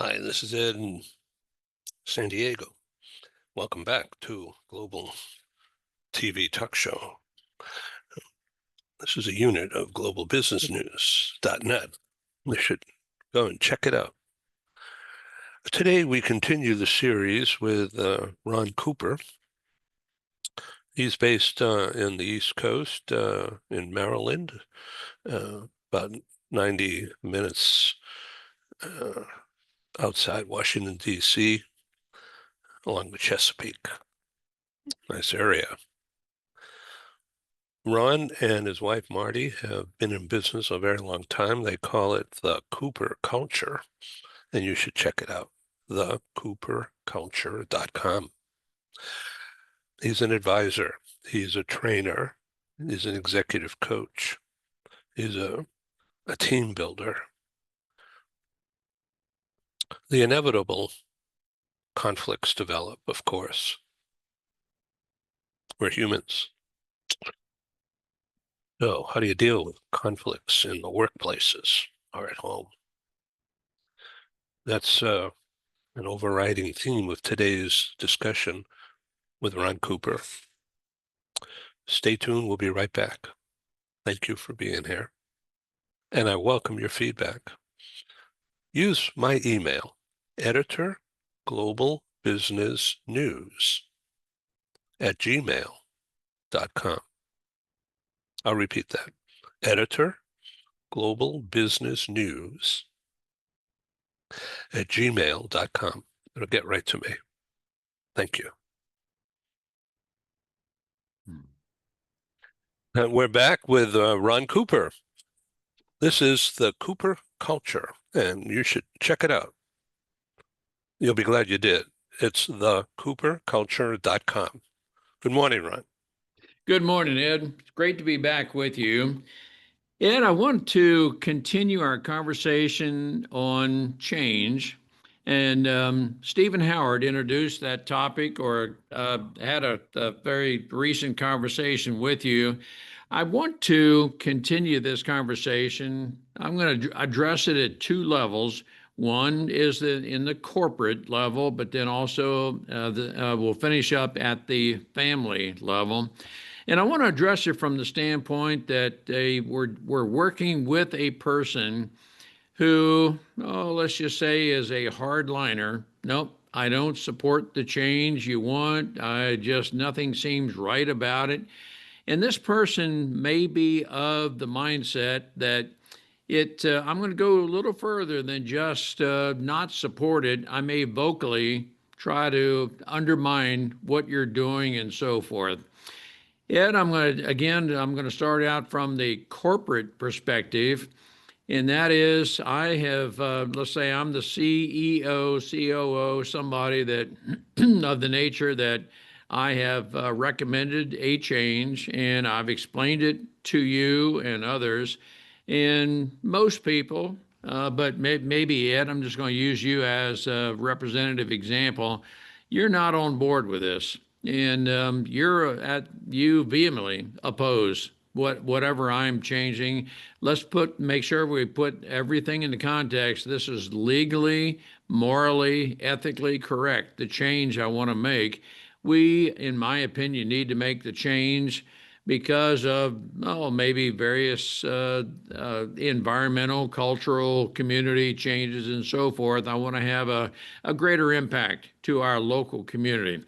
Hi, this is Ed in San Diego. Welcome back to Global TV Talk Show. This is a unit of globalbusinessnews.net. You should go and check it out. Today we continue the series with Ron Cooper. He's based in the East Coast in Maryland, about 90 minutes outside Washington, D.C., along the Chesapeake. Nice area. Ron and his wife Marty have been in business a very long time. They call it the Cooper culture, and you should check it out, thecooperculture.com. He's an advisor. He's a trainer. He's an executive coach. He's a team builder. The inevitable conflicts develop, of course. We're humans. So how do you deal with conflicts in the workplaces or at home? That's an overriding theme of today's discussion with Ron Cooper. Stay tuned. We'll be right back. Thank you for being here. And I welcome your feedback. Use my email, editorglobalbusinessnews@gmail.com. I'll repeat that. editorglobalbusinessnews@gmail.com. It'll get right to me. Thank you. And we're back with Ron Cooper. This is the Cooper culture, and you should check it out. You'll be glad you did. It's thecooperculture.com. Good morning, Ron. Good morning, Ed. It's great to be back with you. Ed, I want to continue our conversation on change. And Stephen Howard introduced that topic or had a very recent conversation with you. I want to continue this conversation. I'm going to address it at two levels. One is in the corporate level, but then also we'll finish up at the family level. And I want to address it from the standpoint that we're working with a person who, let's just say, is a hardliner. Nope, I don't support the change you want. Nothing seems right about it. And this person may be of the mindset that I'm going to go a little further than just not support it. I may vocally try to undermine what you're doing and so forth. Ed, I'm going to start out from the corporate perspective, and that is I have, let's say I'm the CEO, COO, somebody that of the nature that I have recommended a change, and I've explained it to you and others, and most people, but maybe Ed, I'm just going to use you as a representative example. You're not on board with this, and you vehemently oppose whatever I'm changing. Make sure we put everything into context. This is legally, morally, ethically correct. The change I want to make. We, in my opinion, need to make the change because of maybe various environmental, cultural, community changes and so forth. I want to have a greater impact to our local community.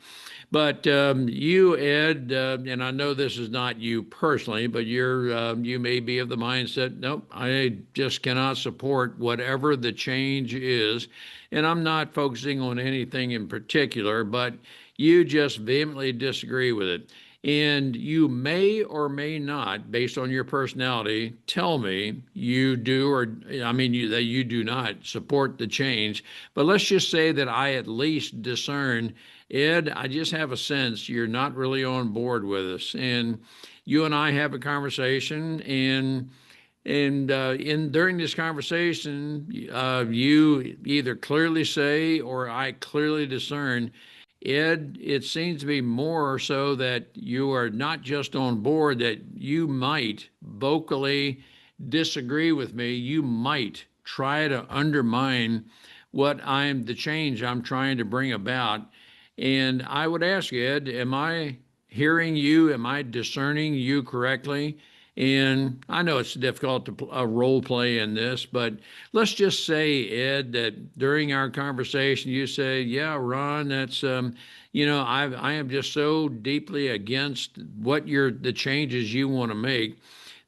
But you, Ed, and I know this is not you personally, but you may be of the mindset, nope, I just cannot support whatever the change is. And I'm not focusing on anything in particular, but you just vehemently disagree with it. And you may or may not, based on your personality, tell me you do that you do not support the change. But let's just say that I at least discern, Ed, I just have a sense you're not really on board with us. And you and I have a conversation, and during this conversation, you either clearly say or I clearly discern, Ed, it seems to be more so that you are not just on board, that you might vocally disagree with me. You might try to undermine the change I'm trying to bring about. And I would ask Ed, am I hearing you? Am I discerning you correctly? And I know it's difficult to role play in this, but let's just say, Ed, that during our conversation, you say, "Yeah, Ron, that's I am just so deeply against the changes you want to make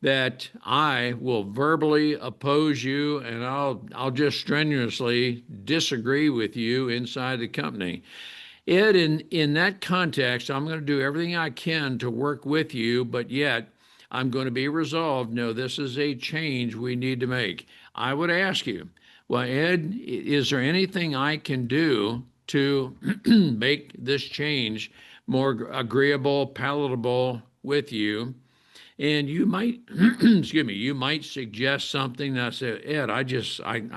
that I will verbally oppose you, and I'll just strenuously disagree with you inside the company." Ed, in that context, I'm going to do everything I can to work with you, but yet I'm going to be resolved. No, this is a change we need to make. I would ask you, well, Ed, is there anything I can do to make this change more agreeable, palatable with you? And you might, excuse me, you might suggest something that I say, Ed, I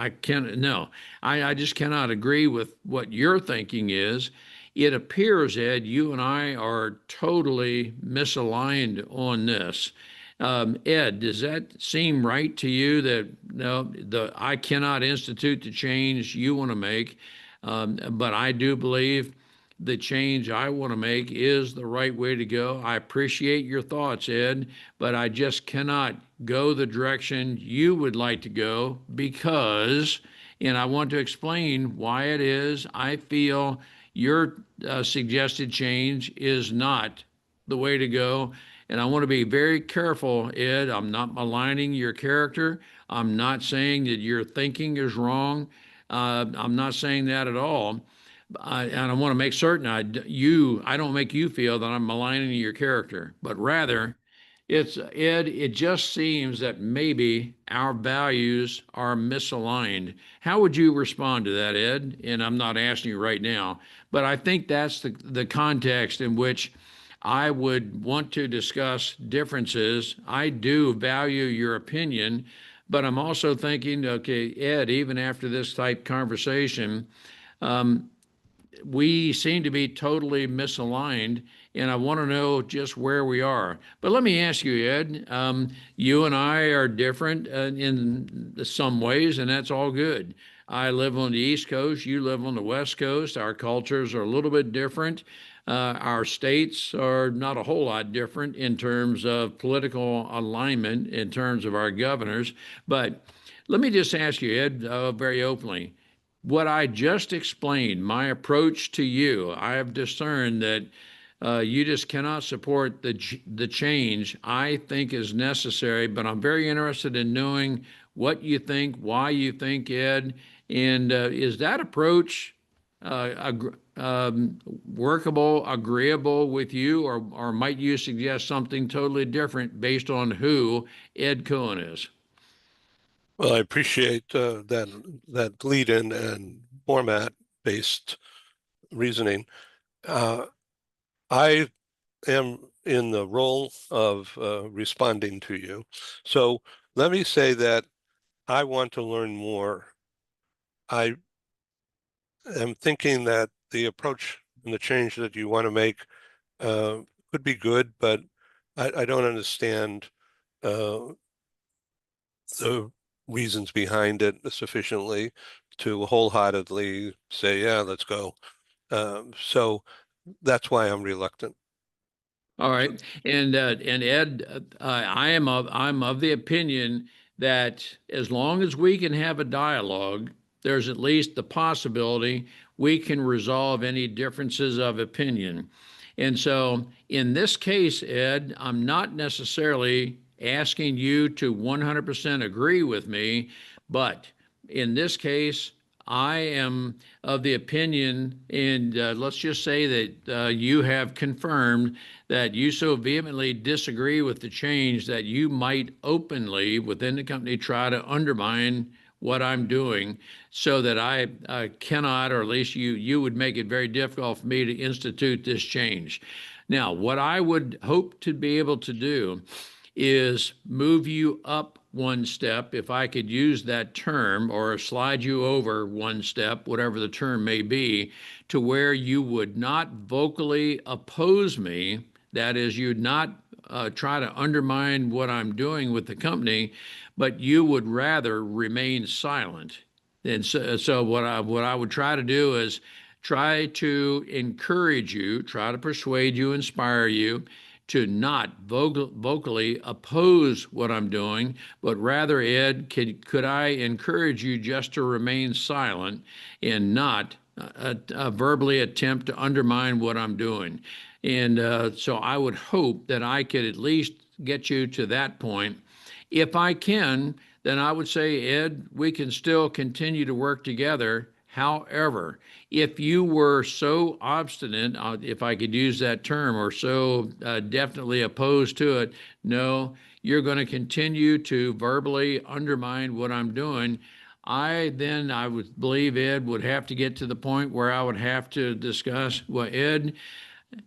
can't, no, I just cannot agree with what your thinking is. It appears, Ed, you and I are totally misaligned on this. Ed, does that seem right to you that no, I cannot institute the change you want to make, but I do believe the change I want to make is the right way to go. I appreciate your thoughts, Ed, but I just cannot go the direction you would like to go because, and I want to explain why it is I feel your suggested change is not the way to go. And I want to be very careful, Ed. I'm not maligning your character. I'm not saying that your thinking is wrong. I'm not saying that at all. And I want to make certain I don't make you feel that I'm maligning your character, but rather it's Ed, it just seems that maybe our values are misaligned. How would you respond to that, Ed? And I'm not asking you right now, but I think that's the context in which I would want to discuss differences. I do value your opinion, but I'm also thinking, okay, Ed, even after this type conversation, we seem to be totally misaligned, and I want to know just where we are. But let me ask you, Ed, you and I are different in some ways, and that's all good. I live on the East Coast, you live on the West Coast. Our cultures are a little bit different. Our states are not a whole lot different in terms of political alignment, in terms of our governors. But let me just ask you, Ed, very openly, what I just explained, my approach to you, I have discerned that you just cannot support the change I think is necessary. But I'm very interested in knowing what you think, why you think, Ed, and is that approach workable, agreeable with you, or might you suggest something totally different based on who Ed Cohen is? Well, I appreciate that lead-in and format-based reasoning. Uh, I am in the role of responding to you. So let me say that I want to learn more. I am thinking that the approach and the change that you want to make uh, could be good, but I don't understand uh, the reasons behind it sufficiently to wholeheartedly say, yeah, let's go. So that's why I'm reluctant. All So, right, and Ed, I'm of the opinion that as long as we can have a dialogue, there's at least the possibility we can resolve any differences of opinion. And so, in this case, Ed, I'm not necessarily asking you to 100% agree with me, but in this case, I am of the opinion, and let's just say that you have confirmed that you so vehemently disagree with the change that you might openly within the company try to undermine what I'm doing so that I cannot, or at least you would make it very difficult for me to institute this change. Now, what I would hope to be able to do is move you up one step, if I could use that term, or slide you over one step, whatever the term may be, to where you would not vocally oppose me. That is, you'd not try to undermine what I'm doing with the company, but you would rather remain silent. And so what I would try to do is try to encourage you, try to persuade you, inspire you to not vocally oppose what I'm doing, but rather, Ed, could I encourage you just to remain silent and not verbally attempt to undermine what I'm doing? And so I would hope that I could at least get you to that point. If I can, then I would say, Ed, we can still continue to work together. However, if you were so obstinate, if I could use that term, or so definitely opposed to it, no, you're going to continue to verbally undermine what I'm doing. I would believe, Ed, would have to get to the point where I would have to discuss, well, Ed,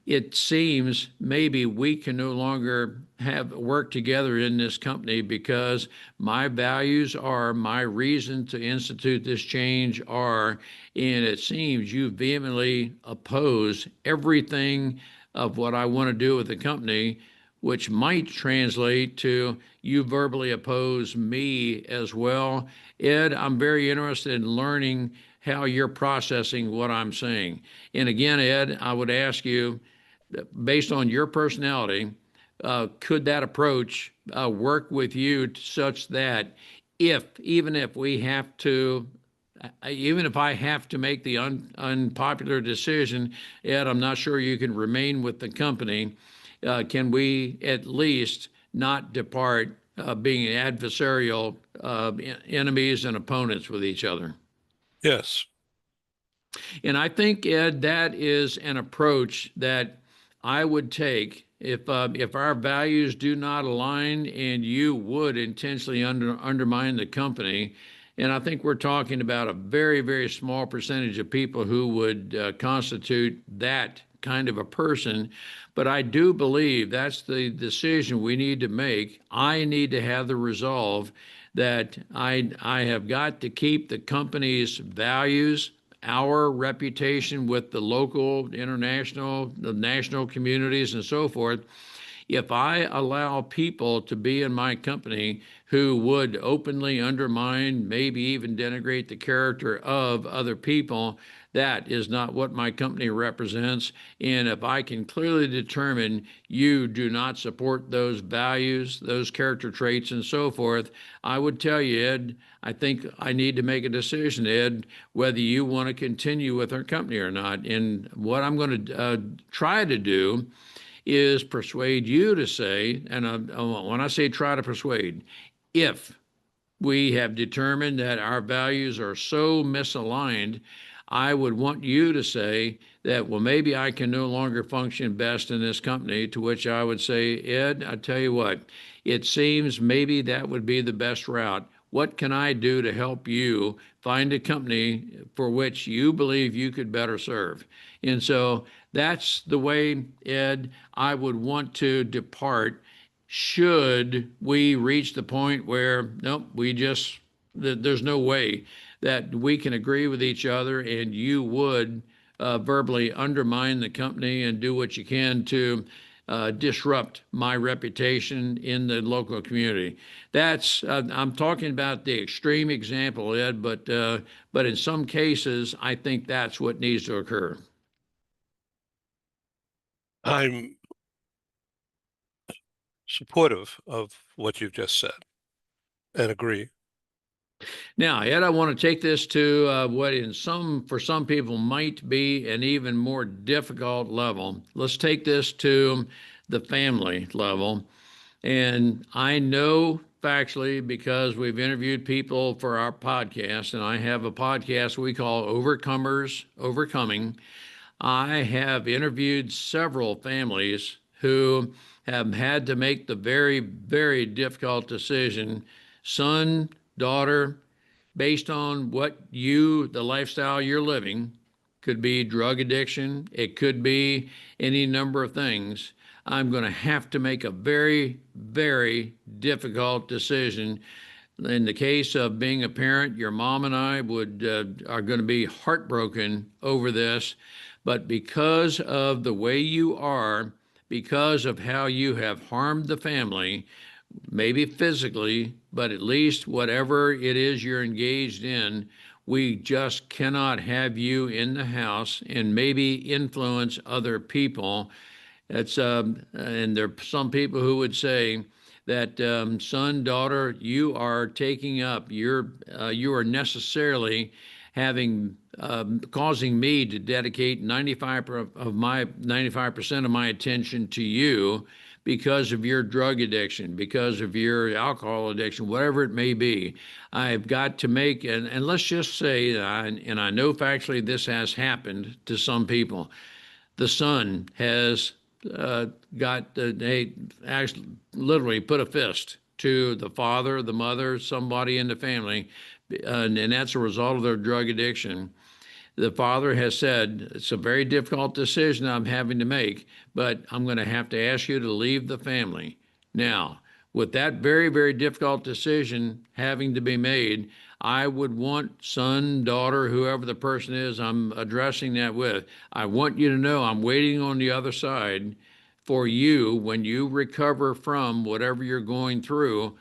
it seems maybe we can no longer have work together in this company because my values are, my reason to institute this change are, and it seems you vehemently oppose everything of what I want to do with the company, which might translate to you verbally oppose me as well. Ed, I'm very interested in learning how you're processing what I'm saying. And again, Ed, I would ask you, based on your personality, could that approach work with you such that even if we have to, even if I have to make the unpopular decision, Ed, I'm not sure you can remain with the company. Can we at least not depart being adversarial enemies and opponents with each other? Yes. And I think, Ed, that is an approach that I would take if our values do not align and you would intentionally undermine the company. And I think we're talking about a very, very small percentage of people who would constitute that kind of a person. But I do believe that's the decision we need to make. I need to have the resolve that I have got to keep the company's values, our reputation with the local, international, the national communities, and so forth. If I allow people to be in my company who would openly undermine, maybe even denigrate the character of other people, that is not what my company represents. And if I can clearly determine you do not support those values, those character traits, and so forth, I would tell you, Ed, I think I need to make a decision, Ed, whether you want to continue with our company or not. And what I'm going to try to do is persuade you to say, and when I say try to persuade, if we have determined that our values are so misaligned, I would want you to say that, well, maybe I can no longer function best in this company, to which I would say, Ed, I tell you what, it seems maybe that would be the best route. What can I do to help you find a company for which you believe you could better serve? And so that's the way, Ed, I would want to depart should we reach the point where, nope, there's no way that we can agree with each other and you would verbally undermine the company and do what you can to disrupt my reputation in the local community. I'm talking about the extreme example, Ed, but in some cases, I think that's what needs to occur. I'm supportive of what you've just said and agree. Now, Ed, I want to take this to what for some people might be an even more difficult level. Let's take this to the family level. And I know factually, because we've interviewed people for our podcast, and I have a podcast we call Overcomers Overcoming. I have interviewed several families who have had to make the very, very difficult decision, son, daughter, based on the lifestyle you're living. Could be drug addiction, it could be any number of things. I'm going to have to make a very, very difficult decision. In the case of being a parent, your mom and I are going to be heartbroken over this. But because of the way you are, because of how you have harmed the family, maybe physically, but at least whatever it is you're engaged in, We just cannot have you in the house and maybe influence other people. And there are some people who would say that, son, daughter, you are taking up, you are necessarily having, causing me to dedicate 95% of my attention to you because of your drug addiction, because of your alcohol addiction, whatever it may be. I've got to make, and let's just say, and I know factually this has happened to some people, the son has they actually literally put a fist to the father, the mother, somebody in the family, and that's a result of their drug addiction. The father has said, it's a very difficult decision I'm having to make, but I'm going to have to ask you to leave the family. Now, with that very, very difficult decision having to be made, I would want son, daughter, whoever the person is I'm addressing that with, I want you to know I'm waiting on the other side for you when you recover from whatever you're going through.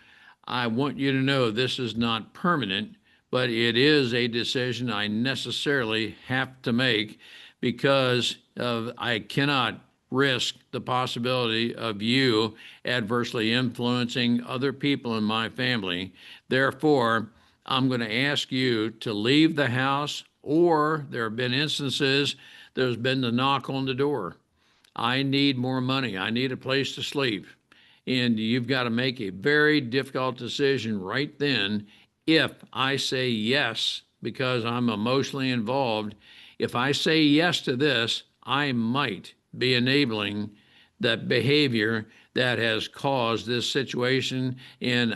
I want you to know this is not permanent, but it is a decision I necessarily have to make because I cannot risk the possibility of you adversely influencing other people in my family. Therefore, I'm going to ask you to leave the house, or there have been instances there's been the knock on the door. I need more money. I need a place to sleep. And you've got to make a very difficult decision right then. If I say yes, because I'm emotionally involved, if I say yes to this, I might be enabling that behavior that has caused this situation. And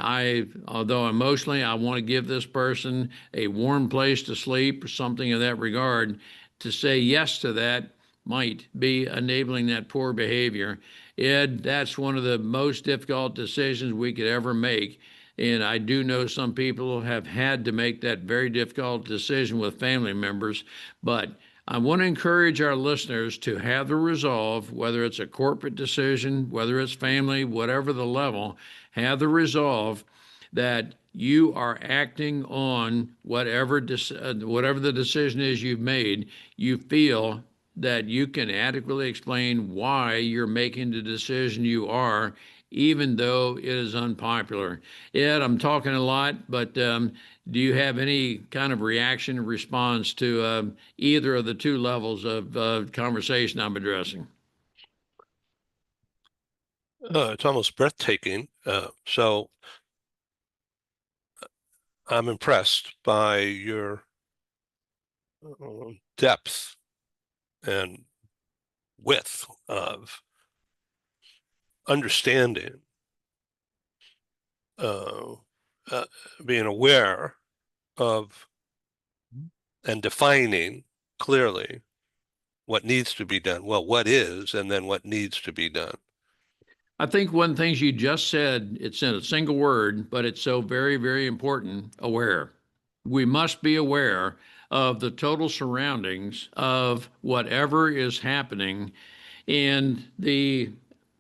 although emotionally I want to give this person a warm place to sleep or something of that regard, to say yes to that might be enabling that poor behavior. Ed, that's one of the most difficult decisions we could ever make. And I do know some people have had to make that very difficult decision with family members. But I want to encourage our listeners to have the resolve, whether it's a corporate decision, whether it's family, whatever the level, have the resolve that you are acting on whatever the decision is you've made. You feel that you can adequately explain why you're making the decision you are, even though it is unpopular. Ed, I'm talking a lot, but do you have any kind of reaction or response to either of the two levels of conversation I'm addressing? It's almost breathtaking. So I'm impressed by your depth and width of understanding, uh, uh, being aware of and defining clearly what needs to be done. Well, what is, and then what needs to be done. I think one of the things you just said, it's in a single word, but it's so very, very important, aware. We must be aware of the total surroundings of whatever is happening and the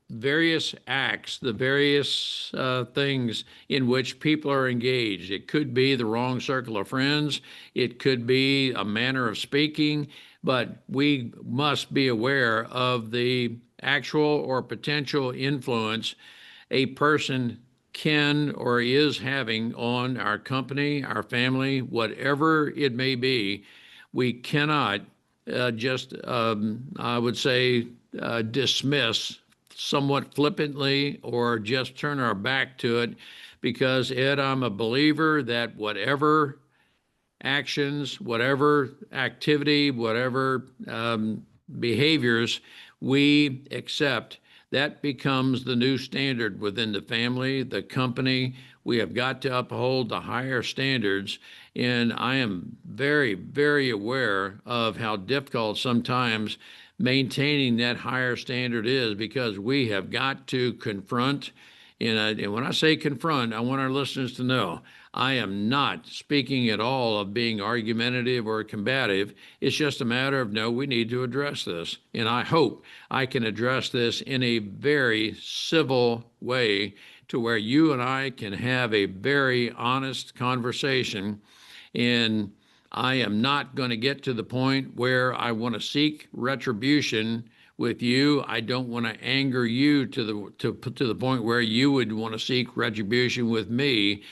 various acts, the various things in which people are engaged. It could be the wrong circle of friends, it could be a manner of speaking, but we must be aware of the actual or potential influence a person can or is having on our company, our family, whatever it may be. We cannot just, I would say, dismiss somewhat flippantly or just turn our back to it because, Ed, I'm a believer that whatever actions, whatever activity, whatever behaviors we accept, that becomes the new standard within the family, the company. We have got to uphold the higher standards. And I am very, very aware of how difficult sometimes maintaining that higher standard is because we have got to confront. And when I say confront, I want our listeners to know I am not speaking at all of being argumentative or combative. It's just a matter of, no, we need to address this. And I hope I can address this in a very civil way to where you and I can have a very honest conversation. And I am not going to get to the point where I want to seek retribution with you. I don't want to anger you to the point where you would want to seek retribution with me.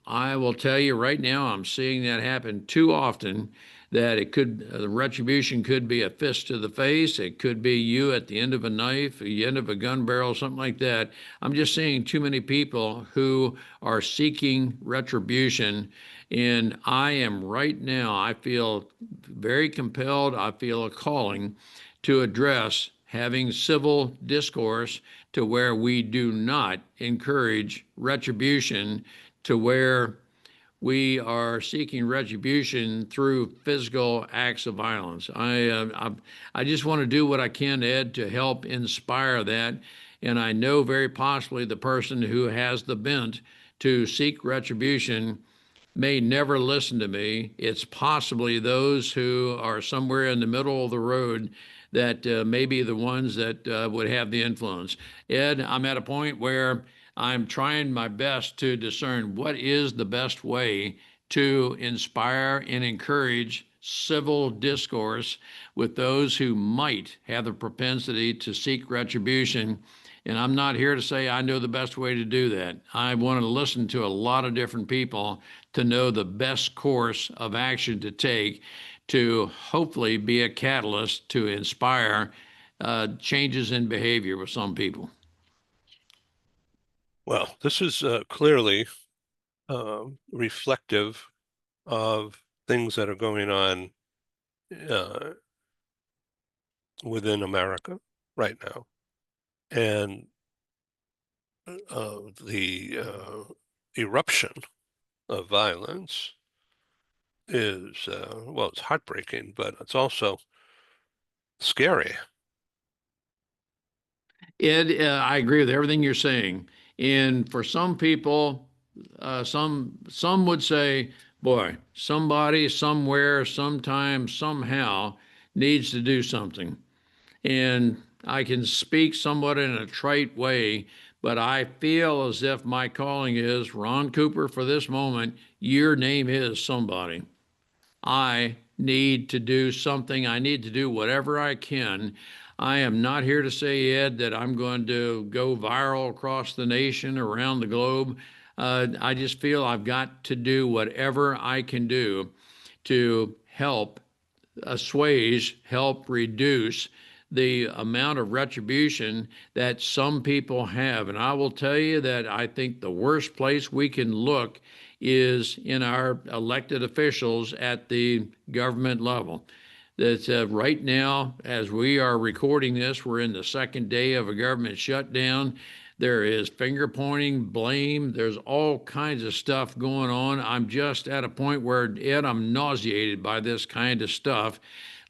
I will tell you right now, I'm seeing that happen too often that it could, the retribution could be a fist to the face. It could be you at the end of a knife, the end of a gun barrel, something like that. I'm just seeing too many people who are seeking retribution. And I am right now, I feel very compelled. I feel a calling to address having civil discourse to where we do not encourage retribution, to where we are seeking retribution through physical acts of violence. I just want to do what I can, Ed, to help inspire that. And I know very possibly the person who has the bent to seek retribution may never listen to me. It's possibly those who are somewhere in the middle of the road that may be the ones that would have the influence. Ed, I'm at a point where I'm trying my best to discern what is the best way to inspire and encourage civil discourse with those who might have the propensity to seek retribution. And I'm not here to say I know the best way to do that. I want to listen to a lot of different people to know the best course of action to take to hopefully be a catalyst to inspire changes in behavior with some people. Well, this is clearly reflective of things that are going on uh, within America right now. And the eruption of violence is, well, it's heartbreaking, but it's also scary. Ed, I agree with everything you're saying. And for some people, some would say, "Boy, somebody, somewhere, sometime, somehow needs to do something." And I can speak somewhat in a trite way, but I feel as if my calling is Ron Cooper. For this moment, your name is somebody. I need to do something. I need to do whatever I can. I am not here to say, Ed, that I'm going to go viral across the nation, around the globe. I just feel I've got to do whatever I can do to help assuage, help reduce the amount of retribution that some people have. And I will tell you that I think the worst place we can look is in our elected officials at the government level. That right now, as we are recording this, we're in the second day of a government shutdown. There is finger pointing, blame. There's all kinds of stuff going on. I'm just at a point where, Ed, I'm nauseated by this kind of stuff.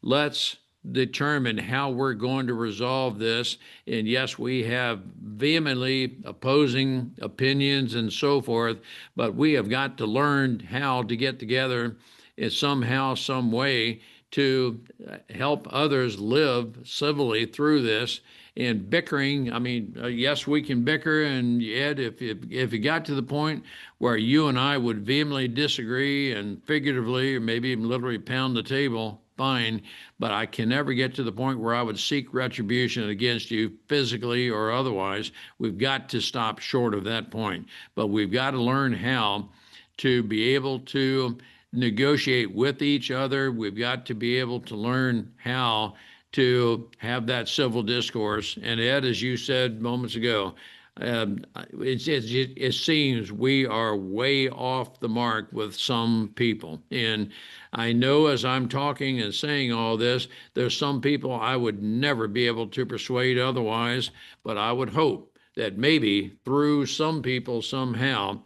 Let's determine how we're going to resolve this. And yes, we have vehemently opposing opinions and so forth, but we have got to learn how to get together in somehow, some way to help others live civilly through this. And bickering, I mean, yes, we can bicker. And Ed, if it got to the point where you and I would vehemently disagree and figuratively or maybe even literally pound the table, fine. But I can never get to the point where I would seek retribution against you physically or otherwise. We've got to stop short of that point. But we've got to learn how to be able to negotiate with each other. We've got to be able to learn how to have that civil discourse. And Ed, as you said moments ago, it seems we are way off the mark with some people. And I know as I'm talking and saying all this, there's some people I would never be able to persuade otherwise, but I would hope that maybe through some people somehow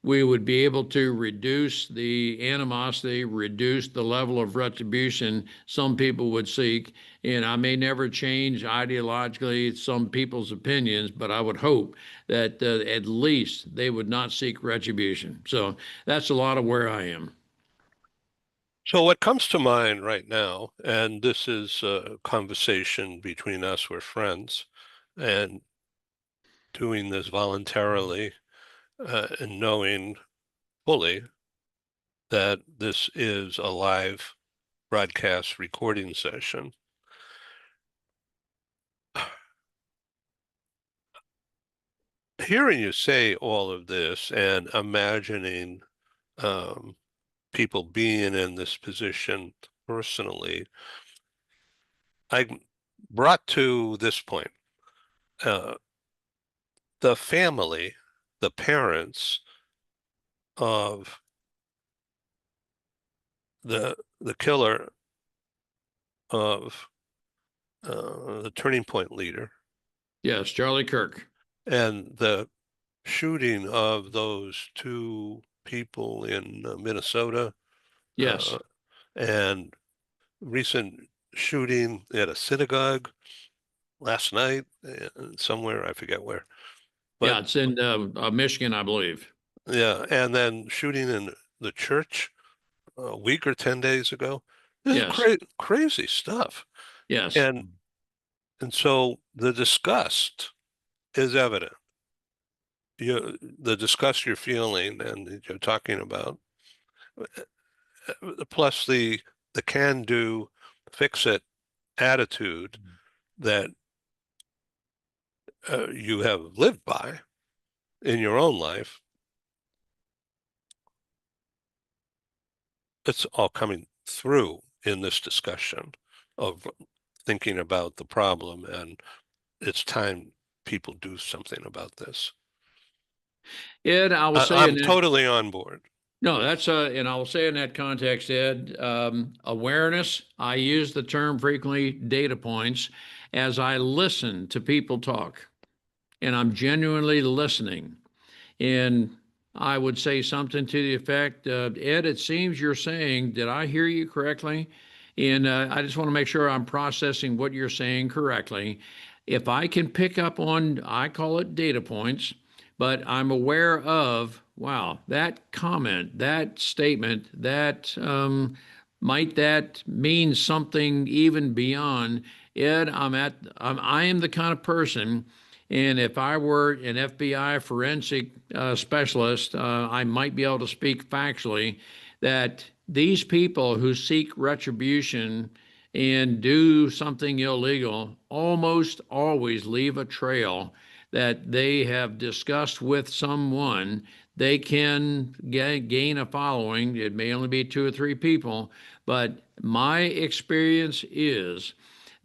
we would be able to reduce the animosity, reduce the level of retribution some people would seek. And I may never change ideologically some people's opinions, but I would hope that at least they would not seek retribution. So that's a lot of where I am. So what comes to mind right now, and this is a conversation between us, we're friends, and doing this voluntarily and knowing fully that this is a live broadcast recording session. Hearing you say all of this and imagining people being in this position personally, I brought to this point uh, the family, the parents of the killer of the Turning Point leader Yes, Charlie Kirk. and the shooting of those two people in Minnesota Yes. uh, and recent shooting at a synagogue last night somewhere, I forget where. Yeah, But it's in Michigan, I believe. yeah, and then shooting in the church a week or 10 days ago. This is Yes. crazy stuff. Yes. And so the disgust is evident. The disgust you're feeling and you're talking about, plus the can do, fix it attitude that you have lived by in your own life, it's all coming through in this discussion of thinking about the problem, and it's time people do something about this. Ed, I will say in I'm that, totally on board. no, that's and I will say in that context, Ed, awareness. I use the term frequently, data points, as I listen to people talk, and I'm genuinely listening. And I would say something to the effect, Ed, it seems you're saying, did I hear you correctly? And I just want to make sure I'm processing what you're saying correctly. If I can pick up on, I call it data points, but I'm aware of, wow, that comment, that statement, that might that mean something even beyond, Ed, I am the kind of person, and if I were an FBI forensic specialist, I might be able to speak factually that these people who seek retribution and do something illegal almost always leave a trail that they have discussed with someone. They can gain a following. It may only be two or three people, but my experience is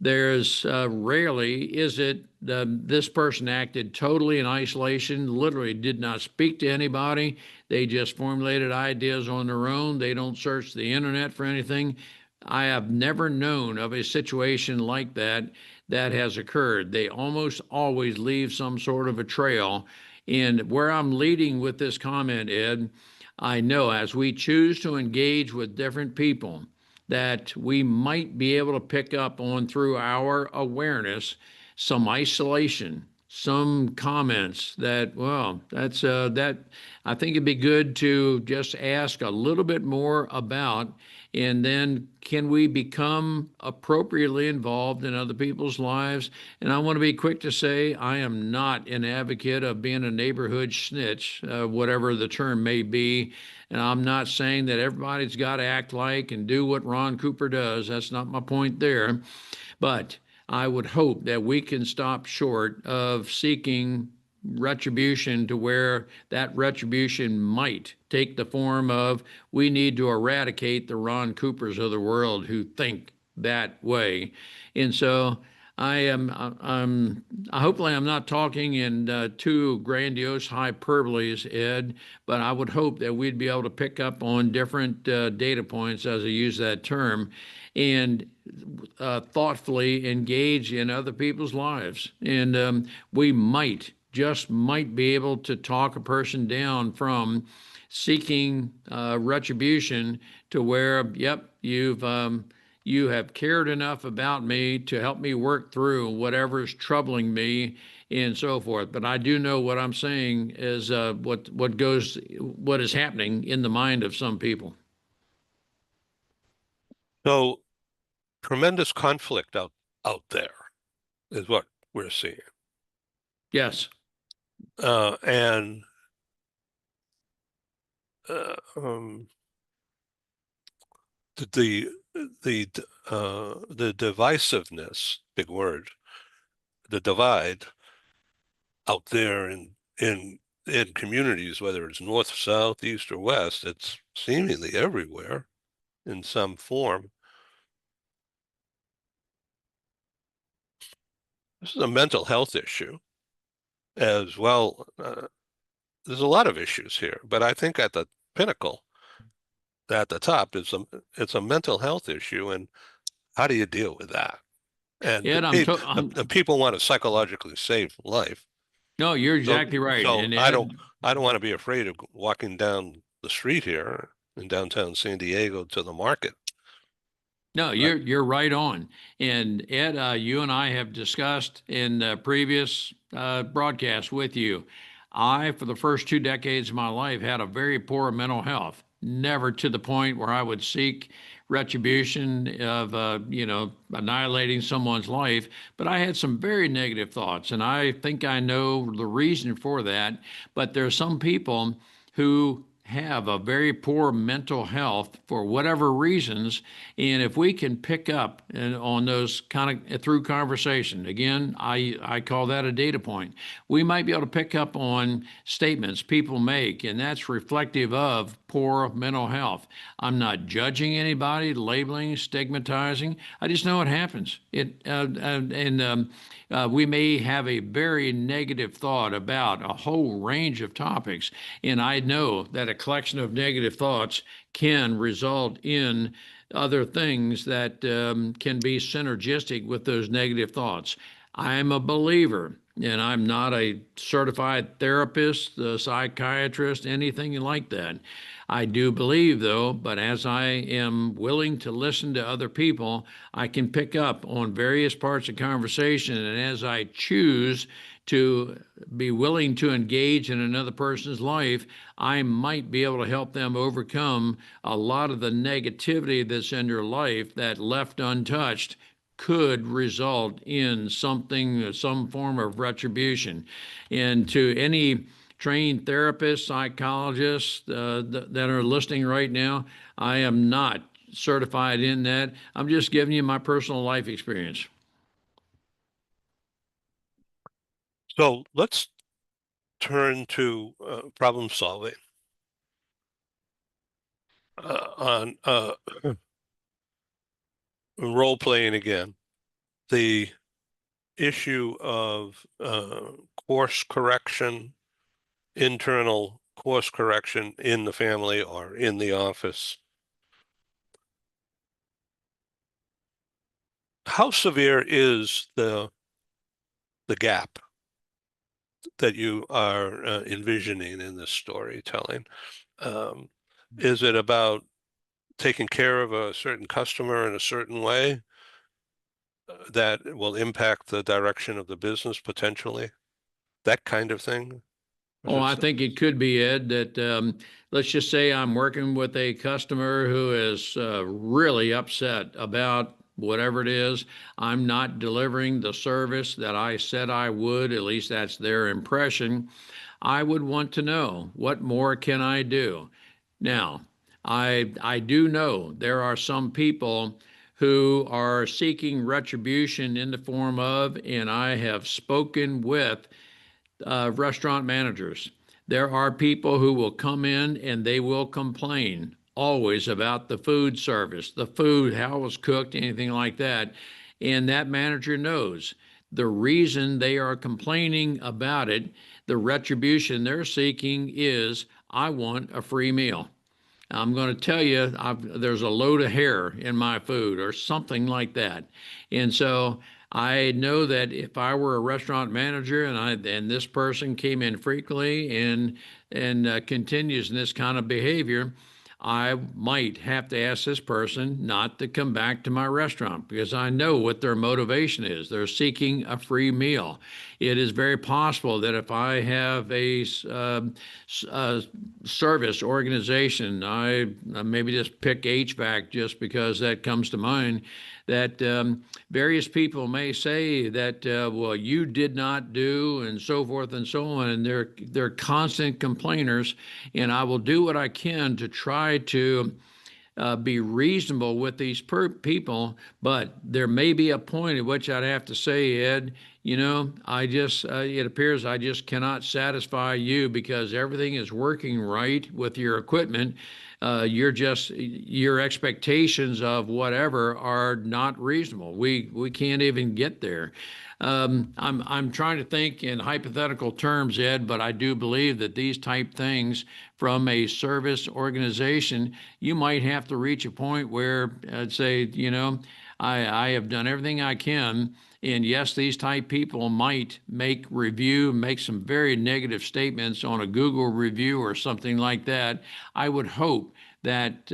there's rarely is it this person acted totally in isolation, literally did not speak to anybody. They just formulated ideas on their own. They don't search the internet for anything. I have never known of a situation like that that has occurred. They almost always leave some sort of a trail. And where I'm leading with this comment, Ed, I know as we choose to engage with different people, that we might be able to pick up on through our awareness some isolation, some comments that, well, that's that I think it'd be good to just ask a little bit more about, and then can we become appropriately involved in other people's lives? And I want to be quick to say I am not an advocate of being a neighborhood snitch, whatever the term may be. And I'm not saying that everybody's got to act like and do what Ron Cooper does. That's not my point there. But I would hope that we can stop short of seeking retribution to where that retribution might take the form of we need to eradicate the Ron Coopers of the world who think that way. And so I am, hopefully I'm not talking in too grandiose hyperboles, Ed, but I would hope that we'd be able to pick up on different data points, as I use that term, and thoughtfully engage in other people's lives. And we just might be able to talk a person down from seeking retribution to where, yep, you have cared enough about me to help me work through whatever's troubling me and so forth. But I do know what I'm saying is what is happening in the mind of some people. So tremendous conflict out there is what we're seeing. Yes. And uh, um, the the divisiveness, big word, the divide out there in communities, whether it's north, south, east, or west, it's seemingly everywhere in some form. This is a mental health issue as well. There's a lot of issues here, but I think at the pinnacle, at the top, it's a mental health issue, and how do you deal with that? And Ed, the people want to psychologically save life. no, you're So, exactly right. so And Ed, I don't want to be afraid of walking down the street here in downtown San Diego to the market. no, But you're right on. And Ed, you and I have discussed in the previous broadcast with you. I, for the first 2 decades of my life, had a very poor mental health. Never to the point where I would seek retribution of, annihilating someone's life. But I had some very negative thoughts, and I think I know the reason for that. But there are some people who have a very poor mental health for whatever reasons. And if we can pick up on those kind of through conversation, again, I call that a data point. We might be able to pick up on statements people make, and that's reflective of poor mental health. I'm not judging anybody, labeling, stigmatizing. I just know it happens. We may have a very negative thought about a whole range of topics, and I know that a collection of negative thoughts can result in other things that can be synergistic with those negative thoughts. I'm a believer, and I'm not a certified therapist, a psychiatrist, anything like that. I do believe, though, but as I am willing to listen to other people, I can pick up on various parts of conversation. And as I choose to be willing to engage in another person's life, I might be able to help them overcome a lot of the negativity that's in their life that, left untouched, could result in something, some form of retribution. And to any trained therapists, psychologists that are listening right now, I am not certified in that. I'm just giving you my personal life experience. so let's turn to problem solving on role playing again. The issue of course correction, internal course correction in the family or in the office. How severe is the gap that you are envisioning in this storytelling? Is it about taking care of a certain customer in a certain way that will impact the direction of the business potentially? That kind of thing? Oh, I think it could be, Ed, that let's just say I'm working with a customer who is really upset about whatever it is. I'm not delivering the service that I said I would, at least that's their impression. I would want to know, what more can I do? Now, I do know there are some people who are seeking retribution in the form of, and I have spoken with restaurant managers. There are people who will come in and they will complain always about the food service, the food, how it was cooked, anything like that. And that manager knows the reason they are complaining about it, the retribution they're seeking is, I want a free meal. I'm going to tell you, there's a load of hair in my food or something like that. And so I know that if I were a restaurant manager and this person came in frequently and continues in this kind of behavior, I might have to ask this person not to come back to my restaurant because I know what their motivation is. They're seeking a free meal. It is very possible that if I have a service organization, I maybe just pick HVAC just because that comes to mind, that various people may say that, well, you did not do, and so forth and so on, and they're constant complainers, and I will do what I can to try to be reasonable with these people, but there may be a point at which I'd have to say, Ed, it appears I just cannot satisfy you because everything is working right with your equipment. Your expectations of whatever are not reasonable. We can't even get there. I'm trying to think in hypothetical terms, Ed, but I do believe that these type things from a service organization, you might have to reach a point where I'd say, I have done everything I can. And yes, these type people might make some very negative statements on a Google review or something like that. I would hope that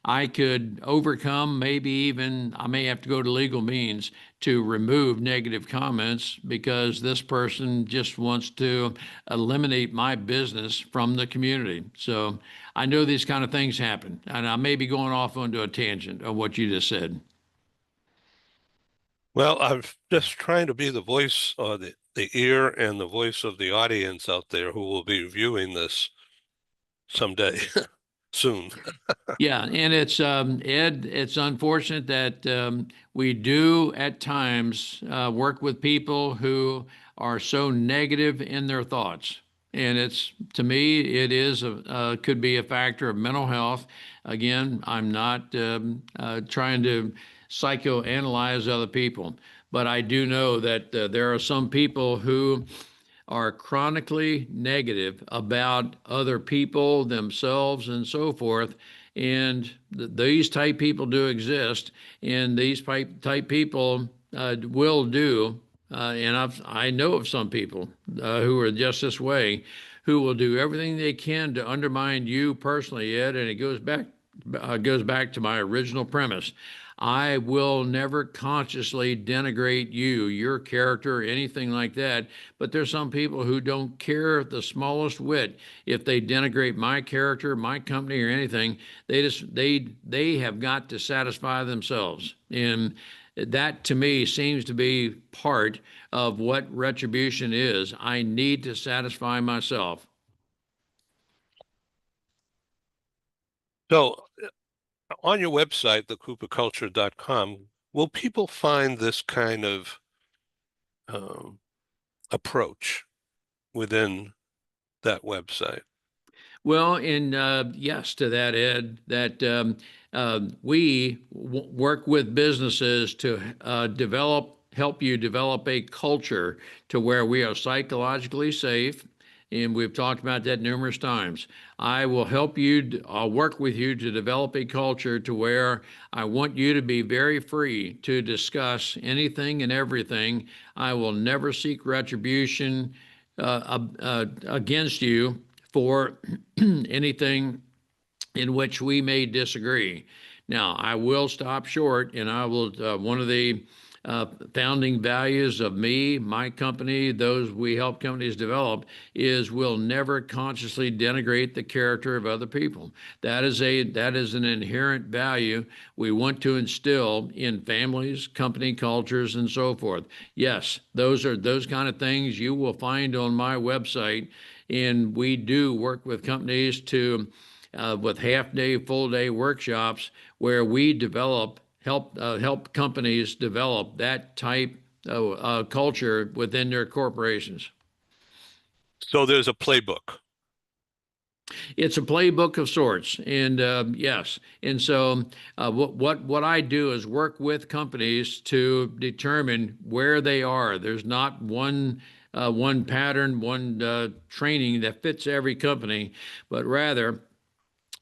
I could overcome, maybe even I may have to go to legal means to remove negative comments because this person just wants to eliminate my business from the community. So I know these kind of things happen, and I may be going off onto a tangent of what you just said. Well, I'm just trying to be the voice or the ear and the voice of the audience out there who will be viewing this someday, soon. Yeah, and it's Ed. It's unfortunate that we do at times work with people who are so negative in their thoughts, and it's to me it is could be a factor of mental health. Again, I'm not trying to psychoanalyze other people, but I do know that there are some people who are chronically negative about other people, themselves, and so forth. And these type people do exist, and these type people will do. I know of some people who are just this way, who will do everything they can to undermine you personally, Ed. And it goes back to my original premise. I will never consciously denigrate you, your character, anything like that. But there's some people who don't care the smallest whit if they denigrate my character, my company, or anything. They have got to satisfy themselves. And that to me seems to be part of what retribution is. I need to satisfy myself. So on your website, thecooperculture.com, will people find this kind of um, approach within that website? Well, and yes, to that, Ed, that we work with businesses to help you develop a culture to where we are psychologically safe. And we've talked about that numerous times. I will help you, I'll work with you to develop a culture to where I want you to be very free to discuss anything and everything. I will never seek retribution against you for anything in which we may disagree. Now, I will stop short, and I will, one of the founding values of me, my company, those we help companies develop, is we'll never consciously denigrate the character of other people. That is an inherent value we want to instill in families, company cultures, and so forth. Yes, those kind of things you will find on my website, and we do work with companies to with half-day, full-day workshops where we help companies develop that type of culture within their corporations. So there's a playbook. It's a playbook of sorts, and yes, and so what I do is work with companies to determine where they are. There's not one pattern, one training that fits every company, but rather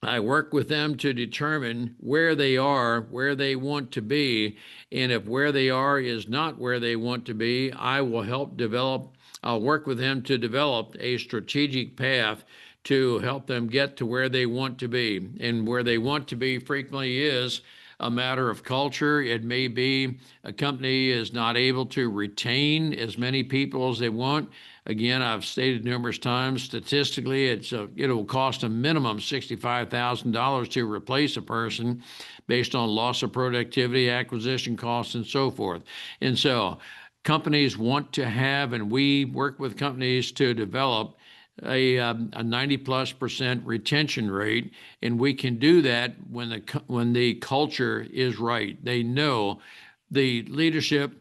I work with them to determine where they are, where they want to be, and if where they are is not where they want to be, I'll work with them to develop a strategic path to help them get to where they want to be. And where they want to be frequently is a matter of culture. It may be a company is not able to retain as many people as they want. Again, I've stated numerous times, statistically, it will cost a minimum $65,000 to replace a person based on loss of productivity, acquisition costs, and so forth. And so companies want to have, and we work with companies to develop a 90+% retention rate, and we can do that when the culture is right. They know the leadership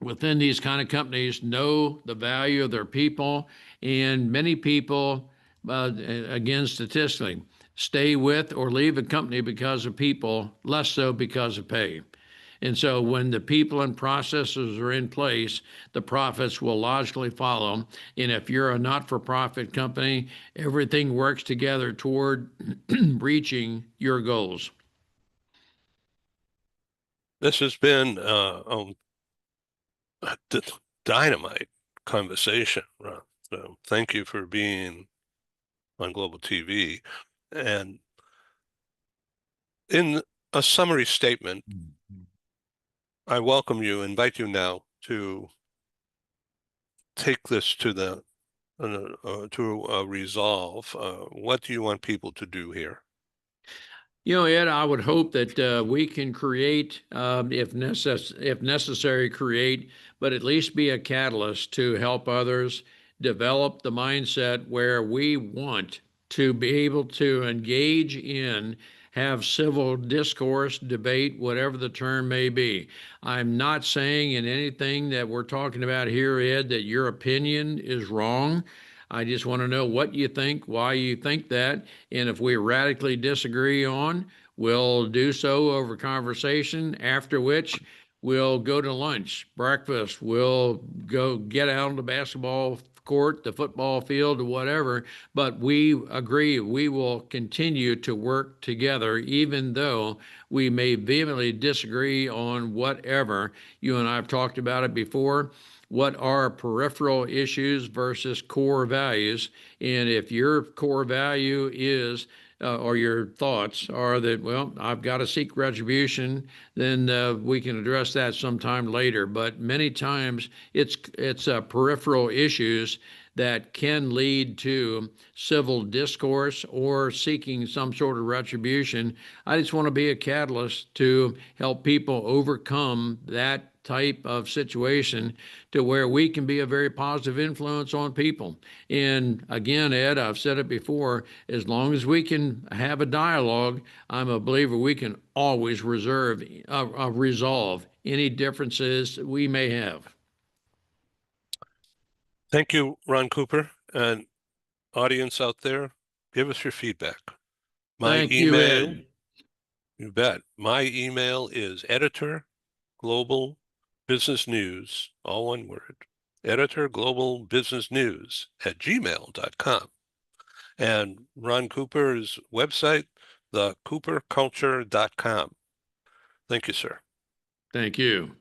within these kind of companies know the value of their people, and many people, again, statistically, stay with or leave a company because of people, less so because of pay. And so when the people and processes are in place, the profits will logically follow. And if you're a not-for-profit company, everything works together toward reaching your goals. This has been a dynamite conversation, Ron. So thank you for being on Global TV. And in a summary statement, I welcome you, invite you now to take this to the to resolve. What do you want people to do here? You know, Ed, I would hope that we can create, if necessary, create, but at least be a catalyst to help others develop the mindset where we want to be able to engage in, have civil discourse, debate, whatever the term may be. I'm not saying in anything that we're talking about here, Ed, that your opinion is wrong. I just want to know what you think, why you think that, and if we radically disagree on, we'll do so over conversation, after which we'll go to lunch, breakfast, we'll go get out on the basketball court, the football field, or whatever. But we agree we will continue to work together, even though we may vehemently disagree on whatever. You and I have talked about it before. What are peripheral issues versus core values? And if your core value is or your thoughts are that, well, I've got to seek retribution, then we can address that sometime later. But many times it's peripheral issues that can lead to civil discourse or seeking some sort of retribution. I just want to be a catalyst to help people overcome that type of situation to where we can be a very positive influence on people. And again, Ed, I've said it before, as long as we can have a dialogue, I'm a believer we can always resolve any differences we may have. Thank you, Ron Cooper, and audience out there, give us your feedback. My Thank you, email, Ed. you bet. My email is editor global business news, all one word, editor global business news at gmail.com. And Ron Cooper's website, thecooperculture.com. Thank you, sir. Thank you.